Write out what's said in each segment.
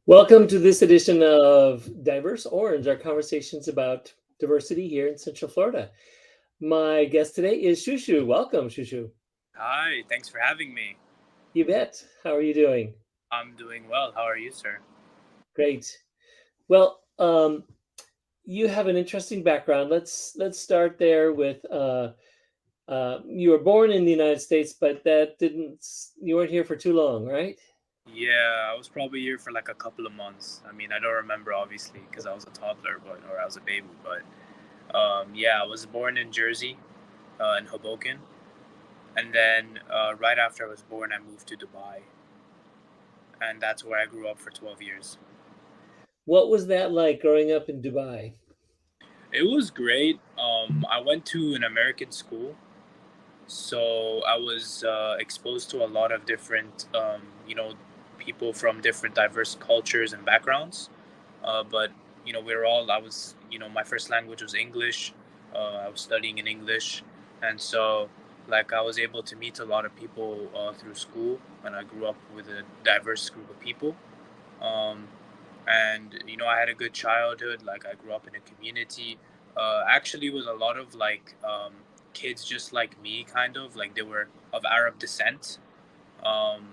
Welcome to this edition of Diverse Orange, our conversations about diversity here in Central Florida. My guest today is ShuShu. Welcome, ShuShu. Hi, thanks for having me. You bet. How are you doing? I'm doing well. How are you, sir? Great. Well, you have an interesting background. Let's start there with you were born in the United States, but you weren't here for too long, right? Yeah, I was probably here for like a couple of months. I mean, I don't remember obviously because I was a toddler, or I was a baby. But yeah, I was born in Jersey, in Hoboken, and then right after I was born, I moved to Dubai, and that's where I grew up for 12 years. What was that like growing up in Dubai? It was great. I went to an American school, so I was exposed to a lot of different, people from different diverse cultures and backgrounds. But we were all. I was, my first language was English. I was studying in English, and so like I was able to meet a lot of people through school, and I grew up with a diverse group of people. Um, and I had a good childhood. Like I grew up in a community. Actually, with a lot of kids just like me, kind of like they were of Arab descent, um,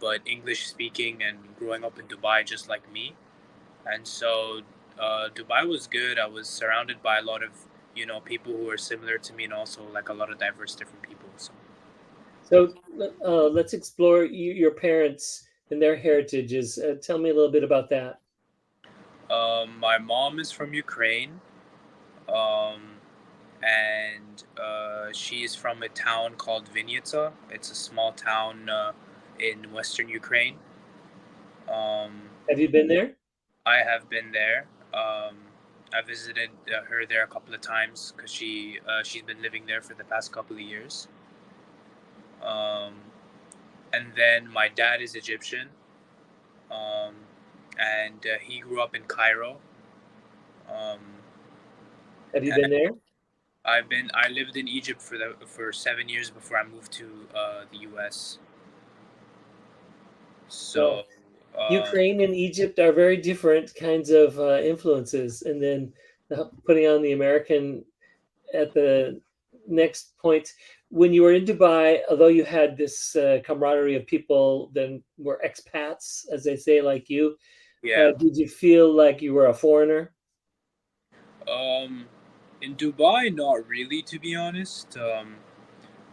but English speaking and growing up in Dubai just like me. And so Dubai was good. I was surrounded by a lot of people who were similar to me, and also like a lot of diverse different people. So So let's explore your parents and their heritages. Tell me a little bit about that. my mom is from Ukraine, um, and she is from a town called Vinnytsia. It's a small town in western Ukraine. Um, Have you been there? I have been there. I visited her there a couple of times because she's been living there for the past couple of years. Um, and then my dad is Egyptian, um, and he grew up in Cairo. Um, Have you been and there? I lived in Egypt for 7 years before I moved to the U.S. So Well, um, Ukraine and Egypt are very different kinds of influences. And then putting on the American at the next point, when you were in Dubai, although you had this camaraderie of people that were expats, as they say, like you, yeah, did you feel like you were a foreigner? um, in Dubai, not really, to be honest.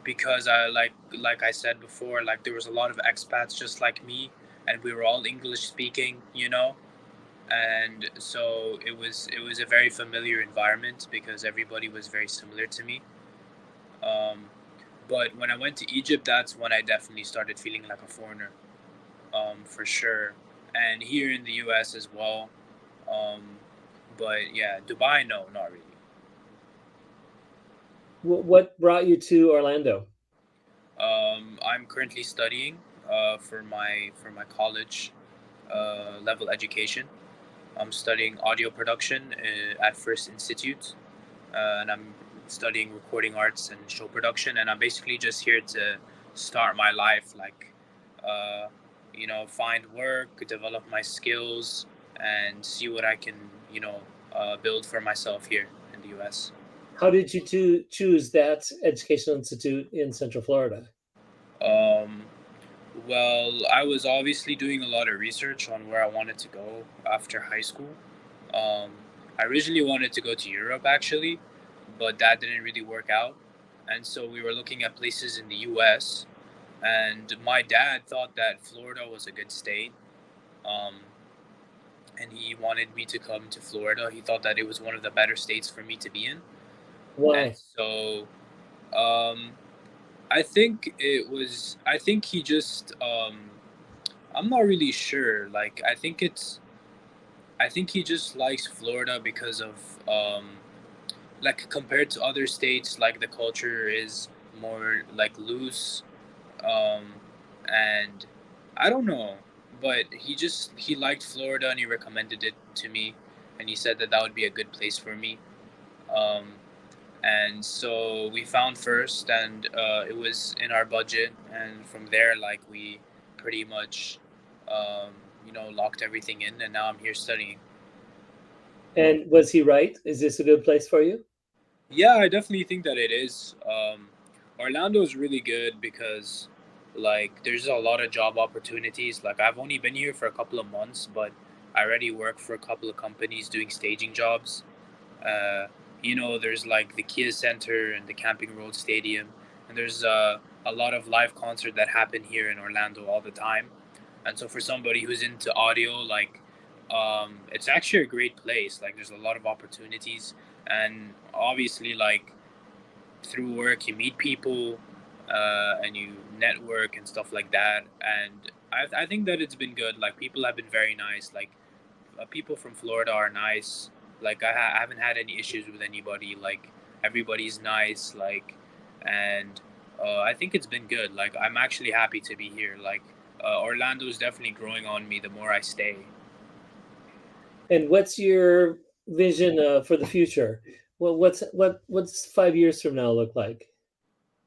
Because I like I said before, like there was a lot of expats just like me, and we were all English speaking, and so it was a very familiar environment because everybody was very similar to me. Um, but when I went to Egypt, that's when I definitely started feeling like a foreigner, for sure, and here in the U.S. as well. Um, but yeah, Dubai, no, not really. What brought you to Orlando? I'm currently studying for my college level education. I'm studying audio production at F.I.R.S.T Institute, and I'm studying recording arts and show production. And I'm basically just here to start my life, like, uh, find work, develop my skills, and see what I can, build for myself here in the U.S. How did you choose that educational institute in Central Florida? Um, well, I was obviously doing a lot of research on where I wanted to go after high school. Um, I originally wanted to go to Europe actually, but that didn't really work out. And so we were looking at places in the US, and my dad thought that Florida was a good state. Um, and he wanted me to come to Florida. He thought that it was one of the better states for me to be in. And Why? so um, I think he just, I'm not really sure. Like, I think he just likes Florida because of, like, compared to other states, like, the culture is more, like, loose. Um, and I don't know, but he liked Florida and he recommended it to me. And he said that that would be a good place for me. Um, and so we found F.I.R.S.T, and it was in our budget. And from there, like, we pretty much, um, locked everything in, and now I'm here studying. And was he right? Is this a good place for you? Yeah, I definitely think that it is. Orlando is really good because, like, there's a lot of job opportunities. Like, I've only been here for a couple of months, but I already work for a couple of companies doing staging jobs. Uh, there's like the Kia Center and the Camping Road Stadium, and there's a lot of live concerts that happen here in Orlando all the time. And so for somebody who's into audio, like, it's actually a great place. Like, there's a lot of opportunities, and obviously, like, through work you meet people, and you network and stuff like that. And I think that it's been good. Like, people have been very nice. Like, people from Florida are nice. Like, I haven't had any issues with anybody. Like, everybody's nice. Like, and I think it's been good. Like, I'm actually happy to be here. Like, Orlando is definitely growing on me the more I stay. And what's your vision for the future? Well, what's 5 years from now look like?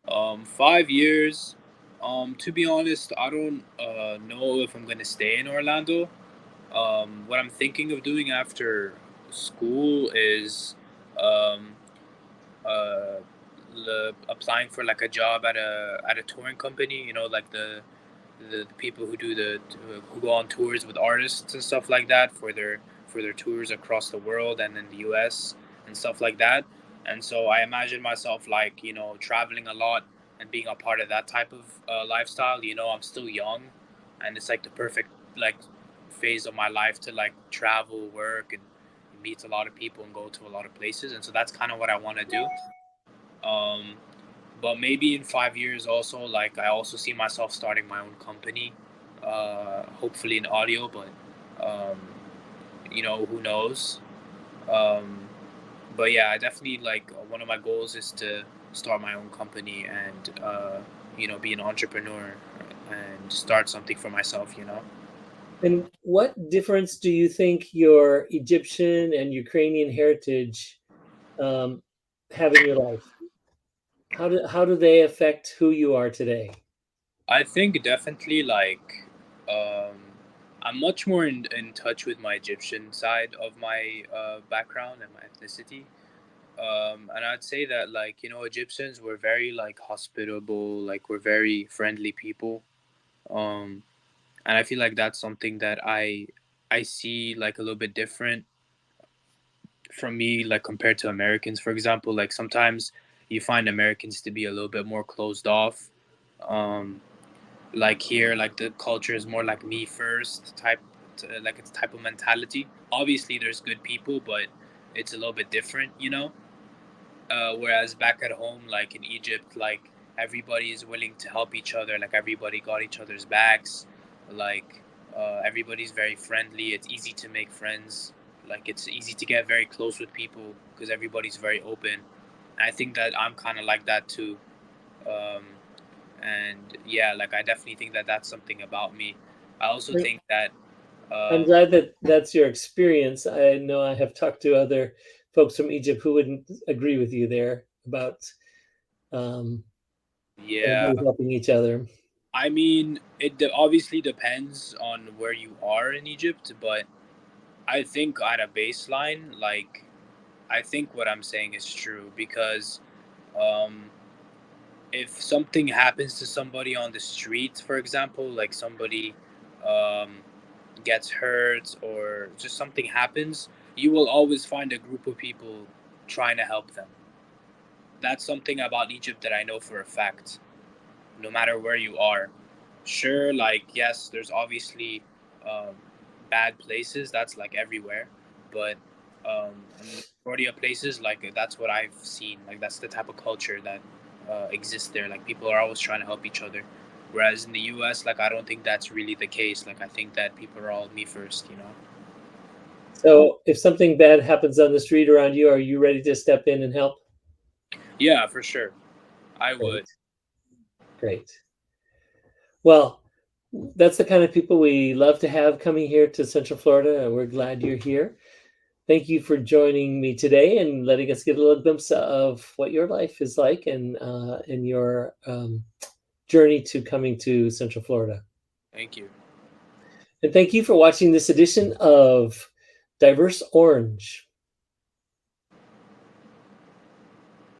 5 years. To be honest, I don't know if I'm gonna stay in Orlando. What I'm thinking of doing after school is um, uh, applying for like a job at a touring company. Like the people who do who go on tours with artists and stuff like that for their tours across the world and in the U.S. and stuff like that. And so I imagine myself, like, traveling a lot and being a part of that type of lifestyle. I'm still young, and it's like the perfect, like, phase of my life to, like, travel, work, and meet a lot of people and go to a lot of places. And so that's kind of what I want to do. Um, but maybe in 5 years also, like, I also see myself starting my own company, hopefully in audio. But um, who knows. um, but yeah, I definitely, like, one of my goals is to start my own company and be an entrepreneur and start something for myself. And what difference do you think your Egyptian and Ukrainian heritage um, have in your life? How do they affect who you are today? I think definitely, like, um, I'm much more in touch with my Egyptian side of my background and my ethnicity. And I'd say that, like, Egyptians were very, like, hospitable, like, we're very friendly people. Um, and I feel like that's something that I see, like, a little bit different from me, like, compared to Americans, for example. Like, sometimes you find Americans to be a little bit more closed off. Um, like, here, like, the culture is more like me first type, like, it's type of mentality. Obviously there's good people, but it's a little bit different. Whereas back at home, like in Egypt, like, everybody is willing to help each other. Like, everybody got each other's backs. Like, everybody's very friendly. It's easy to make friends. Like, it's easy to get very close with people because everybody's very open. I think that I'm kind of like that too. Um, and yeah, like, I definitely think that that's something about me. I also think that I'm um, glad that that's your experience. I know I have talked to other folks from Egypt who wouldn't agree with you there about um, yeah, everybody helping each other. I mean, obviously depends on where you are in Egypt, but I think at a baseline, like, I think what I'm saying is true because um, if something happens to somebody on the street, for example, like somebody um, gets hurt or just something happens, you will always find a group of people trying to help them. That's something about Egypt that I know for a fact, no matter where you are. Sure, like, yes, there's obviously um, bad places. That's like everywhere, but in the majority of places, like, that's what I've seen. Like, that's the type of culture that exists there. Like, people are always trying to help each other. Whereas in the U.S., like, I don't think that's really the case. Like, I think that people are all me first. So if something bad happens on the street around you, are you ready to step in and help? Yeah, for sure, I would. Great, great. Well, that's the kind of people we love to have coming here to Central Florida, and we're glad you're here. Thank you for joining me today and letting us get a little glimpse of what your life is like and your journey to coming to Central Florida. Thank you. And thank you for watching this edition of Diverse Orange.